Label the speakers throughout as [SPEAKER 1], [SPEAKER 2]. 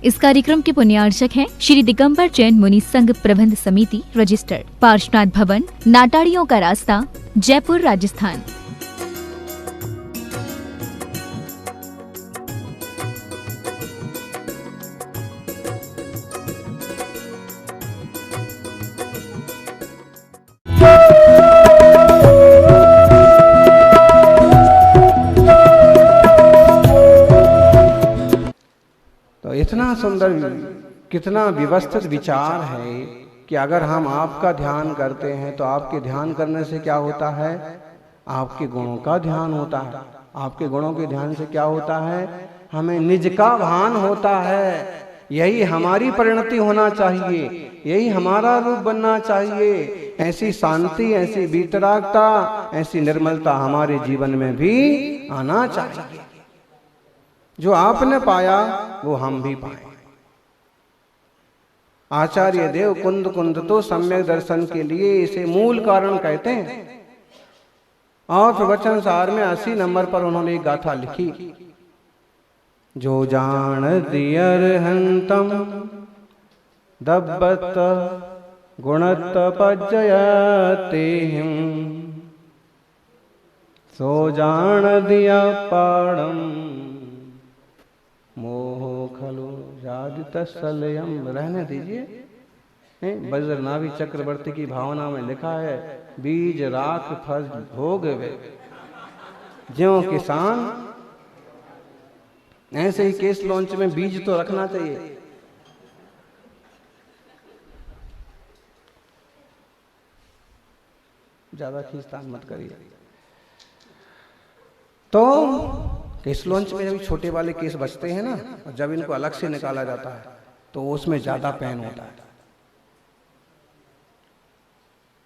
[SPEAKER 1] इस कार्यक्रम के पुण्यार्चक हैं श्री दिगंबर जैन मुनि संघ प्रबंध समिति रजिस्टर्ड, पार्श्वनाथ भवन, नाटाड़ियों का रास्ता, जयपुर, राजस्थान।
[SPEAKER 2] तो इतना सुंदर, कितना व्यवस्थित विचार है कि अगर हम आपका ध्यान करते हैं तो आपके ध्यान करने से क्या होता है, आपके गुणों का ध्यान होता है। आपके गुणों के ध्यान से क्या होता है, हमें निज का भान होता है। यही हमारी परिणति होना चाहिए, यही हमारा रूप बनना चाहिए। ऐसी शांति, ऐसी वीतरागता, ऐसी निर्मलता हमारे जीवन में भी आना चाहिए। जो आपने पाया वो हम भी पाए। आचार्य देव कुंद कुंद तो सम्यक दर्शन के लिए इसे मूल कारण कहते हैं। और प्रवचन सार में 80 नंबर पर उन्होंने एक गाथा लिखी, जो जान दियर हंतम दब्बत गुणत पज्जयते हिम, सो जान दिया पाड़म मोह खलो जादित सलयम। रहने दीजिए। वज्रनाभि चक्रवर्ती की भावना में लिखा है, बीज राख फल भोग वे, ज्यों किसान। ऐसे ही केस लॉन्च में बीज तो रखना चाहिए। ज्यादा खींचतान मत करिए। तो केस लॉन्च में जब छोटे वाले केस बचते हैं ना, और जब इनको अलग से निकाला जाता है तो उसमें ज्यादा पेन होता है।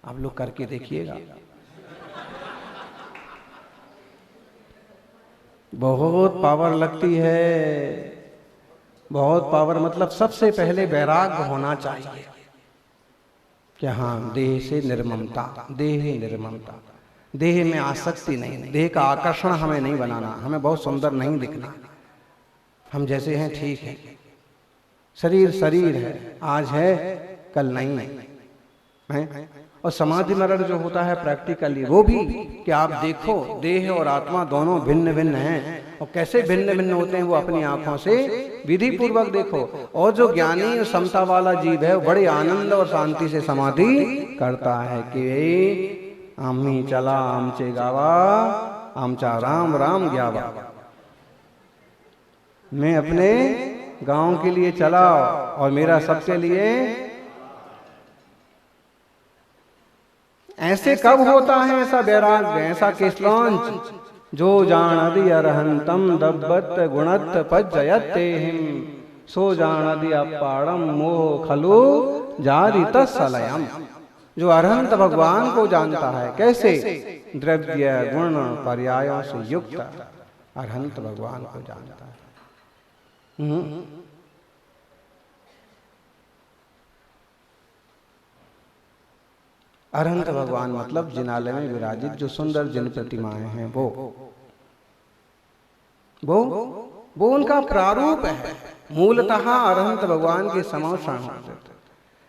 [SPEAKER 2] आप लोग करके देखिएगा, बहुत पावर लगती है। बहुत पावर, मतलब सबसे पहले वैराग्य होना चाहिए कि हाँ, देह से निर्ममता, देह निर्ममता, देह में आसक्ति नहीं, देह का आकर्षण हमें नहीं बनाना, हमें बहुत सुंदर नहीं दिखना। हम जैसे हैं ठीक है। शरीर शरीर है, आज है कल नहीं है। और समाधि मरण जो होता है प्रैक्टिकली, वो भी कि आप देखो देह और आत्मा दोनों भिन्न भिन्न हैं। और कैसे भिन्न भिन्न होते हैं वो अपनी आंखों से विधि पूर्वक देखो। और जो ज्ञानी और समता वाला जीव है वो बड़े आनंद और शांति से समाधि करता है कि आम्ही चला आमचे गावा, आमचा राम राम ग्यावा। मैं अपने गांव के लिए चला और मेरा सबके लिए। ऐसे कब होता है ऐसा वैराग्य, ऐसा केस लॉन्च, जो जान अरहंतम दब्बत गुणत पज्जयते हिम, सो जान अपाड़म मोह खलु जारित सलयम। जो अरहंत भगवान को जानता है, कैसे, द्रव्य गुण पर्यायों से युक्त अरहंत भगवान को जानता है। अरहंत भगवान मतलब जिनालय में विराजित जो सुंदर जिन प्रतिमाएं हैं वो उनका प्रारूप है। मूलतः अरहंत भगवान के समौषण होते,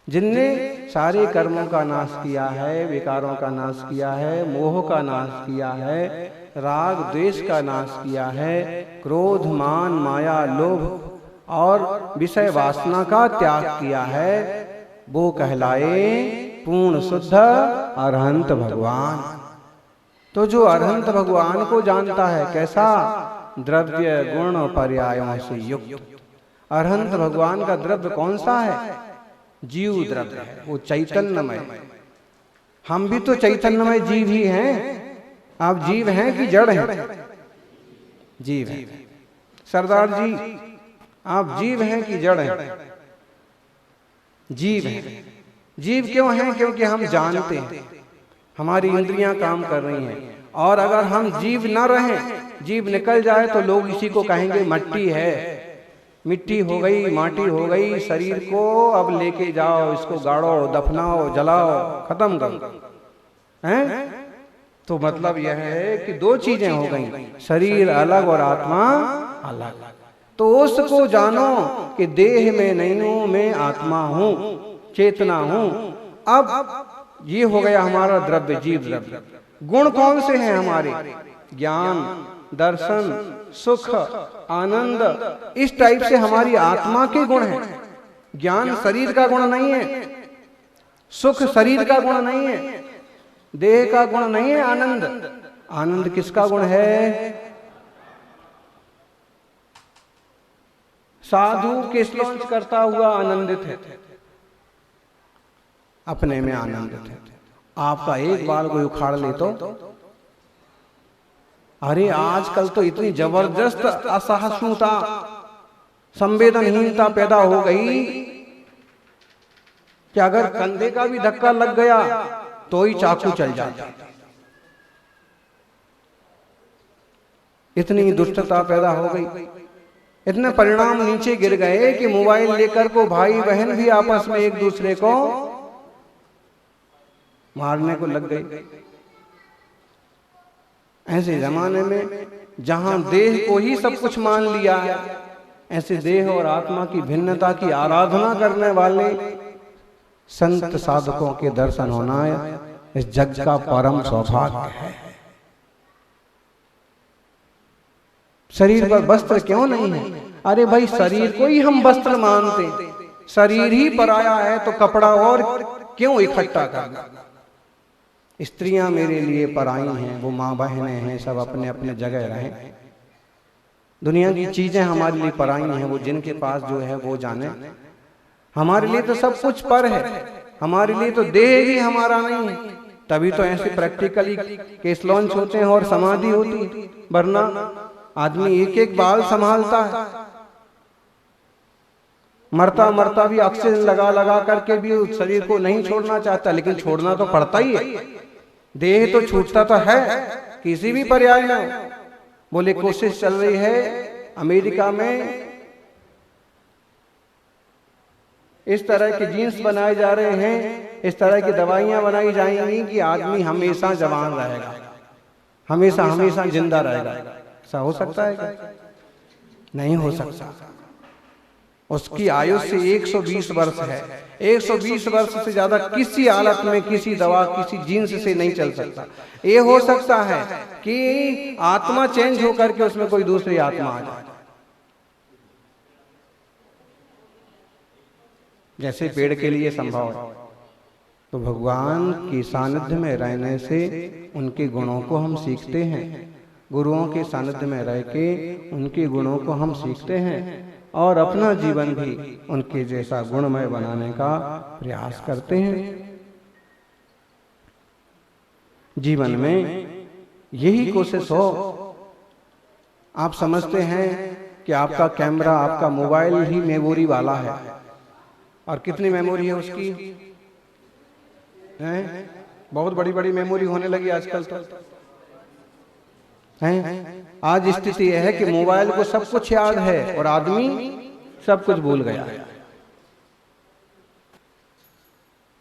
[SPEAKER 2] जिनने सारे कर्मों का नाश किया है, विकारों का नाश किया है, मोह का नाश किया है, राग द्वेष का नाश किया है, क्रोध मान माया लोभ और विषय वासना का त्याग किया है, वो कहलाए पूर्ण शुद्ध अरहंत भगवान। तो जो अरहंत भगवान को जानता है, कैसा, द्रव्य गुण पर्यायों से युक्त। अरहंत भगवान का द्रव्य कौन सा है, जीव द्रव्य है, वो चैतन्यमय। हम भी तो चैतन्यमय जीव ही हैं। आप जीव हैं कि जड़ हैं? जीव हैं। सरदार जी, आप जीव हैं कि जड़ हैं? जीव हैं। जीव क्यों हैं? क्योंकि हम जानते हैं, हमारी इंद्रियां काम कर रही हैं। और अगर हम जीव न रहें, जीव निकल जाए तो लोग इसी को कहेंगे मट्टी है, मिट्टी हो गई, माटी हो गई, शरीर को अब लेके जाओ, इसको गाड़ो, दफनाओ, जलाओ, खत्म करो। हैं? तो मतलब यह है कि दो चीजें हो गई, शरीर अलग और आत्मा अलग। तो उसको जानो कि देह में नहीं हूं, मैं आत्मा हूं, चेतना हूं। अब ये हो गया हमारा द्रव्य, जीव द्रव्य। गुण कौन से हैं हमारे? ज्ञान, दर्शन, सुख, आनंद, इस टाइप से हमारी आत्मा के गुण हैं। ज्ञान शरीर का गुण नहीं है, सुख शरीर का गुण नहीं है, देह का गुण नहीं है। आनंद, आनंद किसका गुण है? साधु किस लॉन्च करता हुआ आनंदित है, अपने में आनंदित है। आपका एक बाल कोई उखाड़ ले तो अरे आजकल तो इतनी जबरदस्त असहिष्णुता, संवेदनहीनता पैदा हो गई कि अगर कंधे का भी धक्का लग गया तो ही चाकू चल जाता। इतनी दुष्टता पैदा हो गई, इतने परिणाम नीचे गिर गए कि मोबाइल लेकर को भाई बहन भी आपस में एक दूसरे को मारने को लग गए। ऐसे जमाने में जहां देह को ही सब कुछ मान लिया है, ऐसे देह और आत्मा की भिन्नता की आराधना करने वाले संत साधकों के दर्शन होना इस जग का परम सौभाग्य है। शरीर पर वस्त्र क्यों नहीं है? अरे भाई शरीर को ही हम वस्त्र मानते, शरीर ही पराया है तो कपड़ा और क्यों इकट्ठा करना? स्त्रियां मेरे लिए पराई हैं, वो माँ बहनें हैं, सब अपने अपने जगह रहें। दुनिया की चीजें हमारे लिए पराई हैं, वो जिनके पास जो है वो जाने। हमारे लिए तो सब कुछ पर है, हमारे लिए तो देह ही हमारा नहीं है। तभी तो ऐसे प्रैक्टिकली केस लॉन्च होते हैं और समाधि होती, वरना आदमी एक एक बाल संभालता है। मरता मरता भी ऑक्सीजन लगा लगा करके भी उस शरीर को नहीं छोड़ना चाहता, लेकिन छोड़ना तो पड़ता ही है। देह तो छूटता तो है किसी भी पर्याय में। बोले कोशिश चल रही है अमेरिका में, इस तरह के जीन्स बनाए जा रहे हैं, इस तरह की दवाइयां बनाई जाएंगी कि आदमी हमेशा जवान रहेगा, हमेशा हमेशा जिंदा रहेगा। ऐसा हो सकता है क्या? नहीं हो सकता। उसकी आयु से 120 वर्ष है। 120 वर्ष से ज्यादा किसी हालत में किसी दवा किसी जीन्स से नहीं चल सकता। ये हो सकता है कि आत्मा चेंज होकर के उसमें कोई दूसरी आत्मा आ जाए। जैसे पेड़ के लिए संभव है, तो भगवान की सानिध्य में रहने से उनके गुणों को हम सीखते हैं। गुरुओं के सानिध्य में रह के उनके गुणों को हम सीखते हैं और अपना जीवन भी उनके जैसा गुणमय बनाने का प्रयास करते हैं। जीवन में यही कोशिश हो। आप समझते हैं कि आपका कैमरा, आपका मोबाइल ही मेमोरी वाला है, और कितनी मेमोरी है उसकी? हैं? बहुत बड़ी बड़ी मेमोरी होने लगी आजकल तो हैं। आज स्थिति यह है कि मोबाइल को सब कुछ याद है और आदमी सब कुछ भूल गया।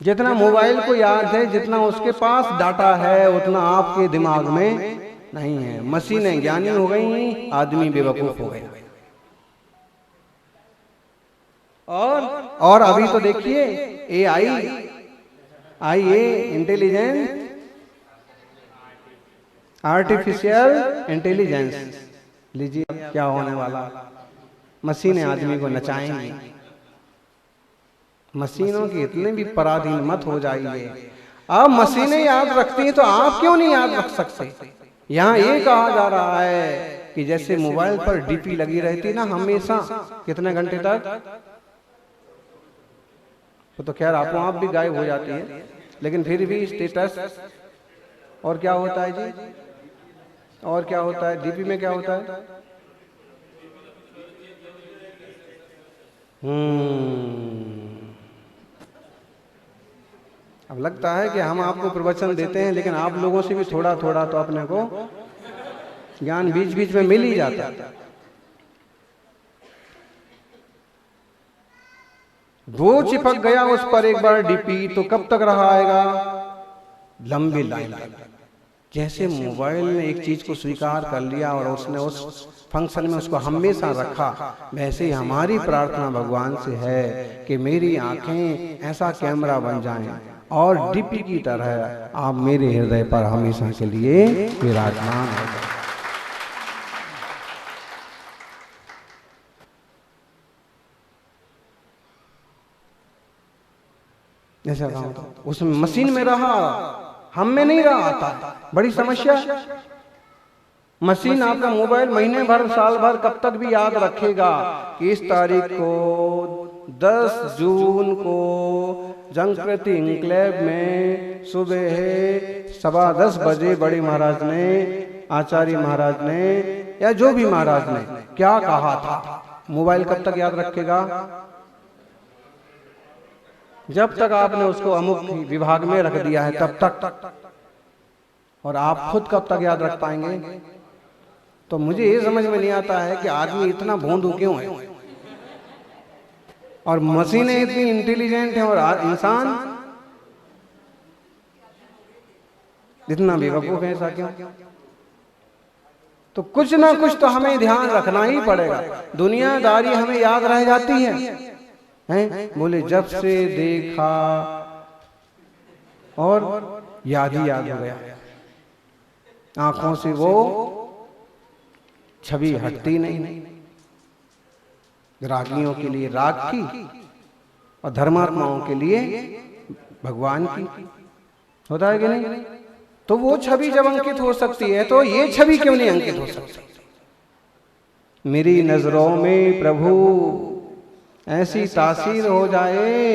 [SPEAKER 2] जितना मोबाइल को याद है, जितना उसके पास डाटा है, उतना आपके दिमाग में नहीं है। मशीनें ज्ञानी हो गई, आदमी बेवकूफ हो गया। और अभी तो देखिए AI इंटेलिजेंस, आर्टिफिशियल इंटेलिजेंस, लीजिए क्या होने वाला। मशीनें आदमी को नचाएंगी। मशीनों की इतने भी पराधीन मत हो जाइए। अब मशीनें याद रखती हैं तो आप क्यों नहीं याद रख सकते? यहाँ ये कहा जा रहा है कि जैसे मोबाइल पर डीपी लगी रहती ना हमेशा, कितने घंटे तक, तो खैर आप भी गायब हो जाती है, लेकिन फिर भी स्टेटस। और क्या होता है जी? और क्या होता है डीपी में? क्या होता है? अब लगता है कि हम आपको प्रवचन देते हैं, लेकिन आप लोगों से भी थोड़ा थोड़ा तो अपने को ज्ञान बीच बीच में मिल ही जाता है। वो चिपक गया उस पर एक बार डीपी, तो कब तक रहा आएगा? लंबी लाइन। जैसे मोबाइल ने एक चीज को स्वीकार कर लिया और उसने उस फंक्शन में उसको हमेशा रखा, वैसे ही हमारी प्रार्थना भगवान से है कि मेरी आंखें ऐसा कैमरा बन जाएं और डीपी की तरह आप मेरे हृदय पर हमेशा के लिए विराजमान हो जाए। ऐसा काम तो उसमें मशीन में रहा, हम में नहीं रहा आता, बड़ी समस्या। मशीन आपका मोबाइल महीने भर साल भर कब तक भी याद रखेगा कि इस तारीख को 10 जून को जंकृति इंक्लेव में सुबह 10:15 बजे बड़े महाराज ने, आचार्य महाराज ने या जो भी महाराज ने क्या कहा था, मोबाइल कब तक याद रखेगा? जब तक आपने उसको अमुक विभाग में रख दिया है तब तक। और आप खुद कब तक याद रख पाएंगे? तो मुझे ये समझ में नहीं आता है कि आदमी इतना भोंदू क्यों है और मशीनें इतनी इंटेलिजेंट हैं और इंसान इतना बेवकूफ है, ऐसा क्यों? तो कुछ ना कुछ तो हमें ध्यान रखना ही पड़ेगा। दुनियादारी हमें याद रह जाती है, हैं? बोले जब से देखा और याद ही याद हो गया, आंखों से वो छवि हटती नहीं। रागियों के लिए राग की और धर्मात्माओं के लिए भगवान की, होता है कि नहीं? तो वो छवि जब अंकित हो सकती है तो ये छवि क्यों नहीं अंकित हो सकती? मेरी नजरों में प्रभु ऐसी तासीर हो जाए,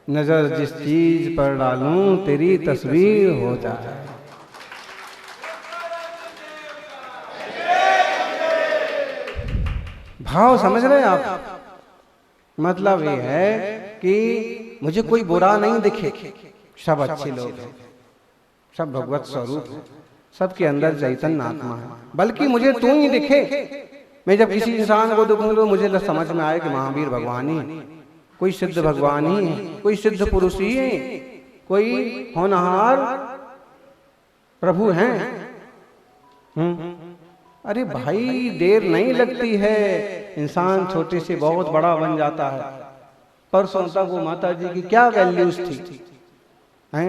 [SPEAKER 2] नजर जिस चीज पर डालूं तेरी तस्वीर हो जाए। भाव समझ रहे हैं आप? मतलब ये है कि मुझे कोई बुरा नहीं दिखे, सब अच्छे लोग हैं, सब भगवत स्वरूप है, सबके अंदर चैतन्य आत्मा है, बल्कि मुझे तू ही दिखे। मैं जब किसी इंसान को देखूं तो मुझे समझ में आए कि महावीर भगवान ही है, कोई सिद्ध भगवान ही है, कोई सिद्ध पुरुष ही है, कोई होनहार प्रभु हैं। अरे भाई देर नहीं लगती है, इंसान छोटे से बहुत बड़ा बन जाता है। परसों तक वो माता जी की क्या वैल्यूज थी, हैं?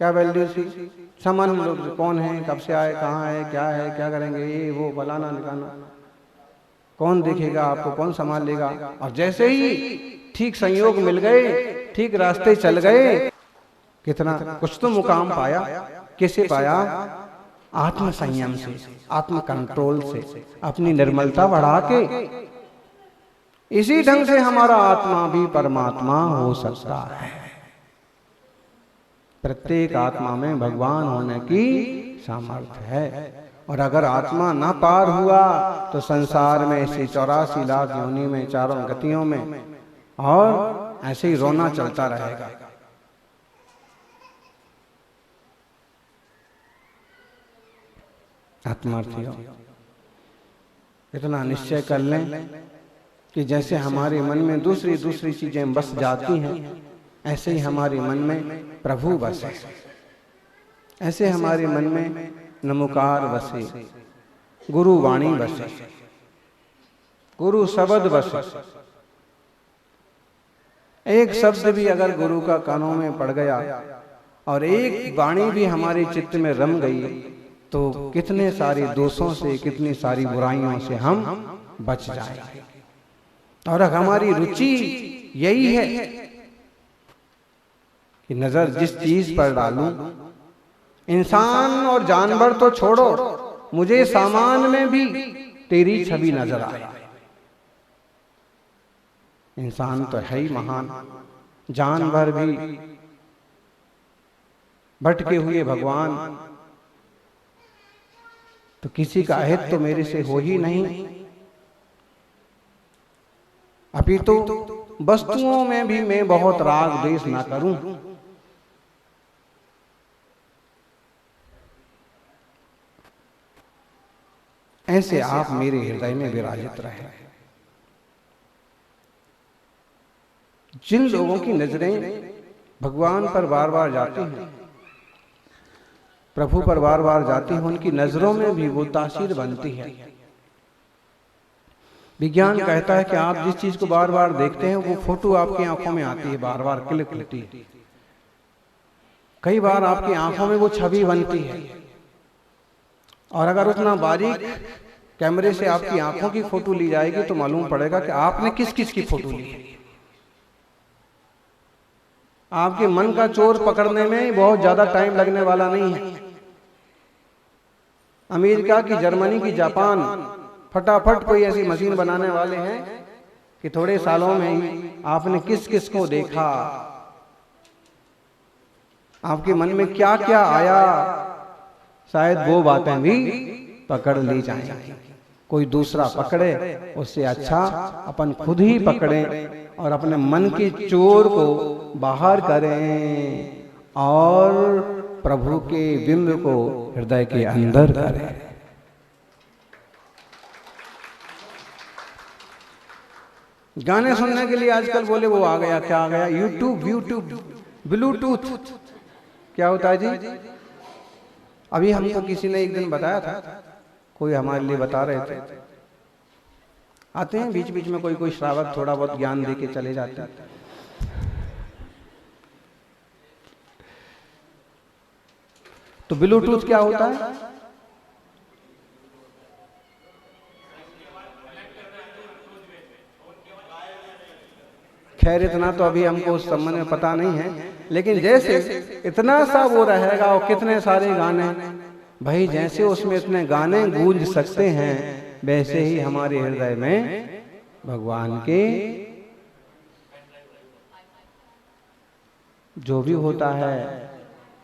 [SPEAKER 2] क्या वैल्यूज थी? सामान्य लोग कौन है, कब से आए, कहाँ है, क्या करेंगे, ये वो फलाना निकालना, कौन देखेगा आपको, कौन संभाल लेगा। और जैसे ही ठीक संयोग मिल गए, ठीक रास्ते चल गए, कितना कुछ तो मुकाम पाया। कैसे पाया? आत्म संयम से, आत्म कंट्रोल से, अपनी निर्मलता बढ़ा के। इसी ढंग से हमारा आत्मा भी परमात्मा हो सकता है। प्रत्येक आत्मा में भगवान होने की सामर्थ्य है। और अगर आत्मा ना पार हुआ तो संसार में ऐसे 84 लाख योनि में, चारों गतियों में, और ऐसे ही रोना चलता रहेगा। आत्मार्थियों, इतना निश्चय कर लें कि जैसे हमारे मन में दूसरी दूसरी चीजें बस जाती हैं, ऐसे ही हमारे मन में प्रभु बसे, ऐसे हमारे मन में नमोकार बसे, गुरु वाणी बसे, गुरु शब्द बसे। एक शब्द भी अगर गुरु का कानों में पड़ गया और एक वाणी भी हमारे चित्त में रम गई तो कितने सारे दोषों से, कितनी सारी बुराइयों से हम बच जाएंगे। और अगर हमारी रुचि यही है कि नजर जिस चीज पर डालूं, इंसान और जानवर तो छोड़ो, मुझे सामान में भी तेरी छवि नजर आए। इंसान तो है ही महान, जानवर भी भटके हुए भगवान, तो किसी का अहित तो मेरे से हो ही नहीं। अभी तो वस्तुओं में भी मैं बहुत राग द्वेष ना करूं। ऐसे आप मेरे हृदय में विराजित रहे। जिन लोगों की नजरें भगवान पर बार बार जाती हैं, प्रभु पर बार बार जाती हैं, उनकी नजरों में भी वो तासीर बनती है। विज्ञान कहता है कि आप जिस चीज को बार बार देखते हैं वो फोटो आपकी आंखों में आती है, बार बार क्लिक होती है। कई बार आपकी आंखों में वो छवि बनती है, और अगर उतना बारीक कैमरे से आपकी आंखों की फोटो ली जाएगी तो मालूम पड़ेगा कि आपने किस किस की फोटो ली है। आपके मन का चोर पकड़ने में बहुत ज्यादा टाइम लगने वाला नहीं है। अमेरिका की, जर्मनी की, जापान फटाफट कोई ऐसी मशीन बनाने वाले हैं कि थोड़े सालों में ही आपने किस किस को देखा, आपके मन में क्या क्या आया, शायद वो बातें भी पकड़ ली जाएं। कोई दूसरा पकड़े उससे अच्छा अपन खुद ही पकड़ें और अपने मन के चोर को बाहर करें और प्रभु के बिंब को हृदय के अंदर करें। गाने सुनने के लिए आजकल बोले वो आ गया, क्या आ गया, यूट्यूब, ब्लूटूथ। क्या होता है जी? अभी हमको किसी ने एक दिन बताया था, कोई हमारे लिए बता रहे थे। आते हैं बीच बीच में कोई श्रावक थोड़ा बहुत ज्ञान दे के चले जाते हैं। तो ब्लूटूथ क्या होता है? खैर इतना तो अभी हमको उस संबंध में पता नहीं है, लेकिन जैसे इतना सा वो रहेगा और कितने सारे गाने, भाई जैसे उसमें इतने गाने गूंज सकते हैं, वैसे ही हमारे हृदय में भगवान के जो भी होता है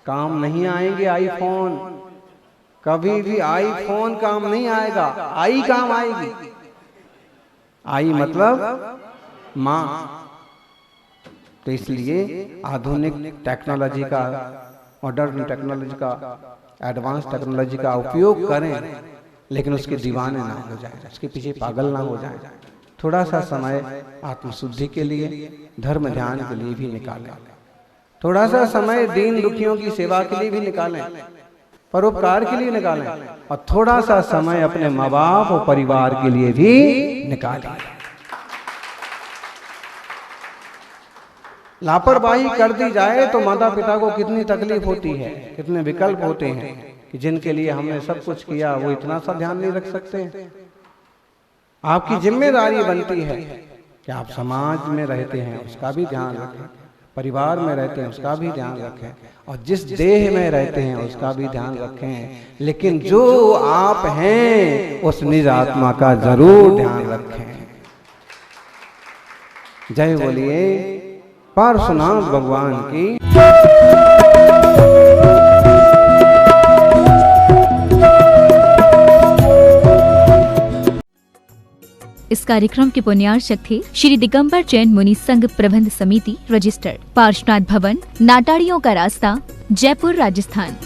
[SPEAKER 2] काम नहीं आएंगे। आईफोन, कभी भी आईफोन काम नहीं आएगा, आई काम आएगी। आई मतलब मां। तो इसलिए आधुनिक टेक्नोलॉजी का, मॉडर्न टेक्नोलॉजी का, एडवांस टेक्नोलॉजी का उपयोग करें, लेकिन उसके दीवाने ना हो जाए, उसके पीछे पागल ना हो जाए। थोड़ा सा समय आत्मशुद्धि के लिए, धर्म ध्यान के लिए भी निकालें। थोड़ा सा समय दीन दुखियों की सेवा के लिए भी निकालें, परोपकार के लिए निकालें, और थोड़ा सा समय अपने माँ बाप और परिवार के लिए भी निकालें। लापरवाही कर दी जाए तो माता पिता को कितनी तकलीफ होती है, कितने विकल्प होते हैं कि जिनके लिए हमने सब कुछ किया वो इतना सा ध्यान नहीं रख सकते। आपकी जिम्मेदारी बनती है कि आप समाज में रहते हैं उसका भी ध्यान रखें, परिवार में रहते हैं उसका भी ध्यान रखें, और जिस देह में रहते हैं उसका भी ध्यान रखें, लेकिन जो आप हैं उस निज आत्मा का जरूर ध्यान रखें। जय बोलिए पार्श्वनाथ भगवान की।
[SPEAKER 1] इस कार्यक्रम के पुण्यार्चक थे श्री दिगंबर जैन मुनि संघ प्रबंध समिति रजिस्टर्ड, पार्श्वनाथ भवन, नाटाड़ियों का रास्ता, जयपुर, राजस्थान।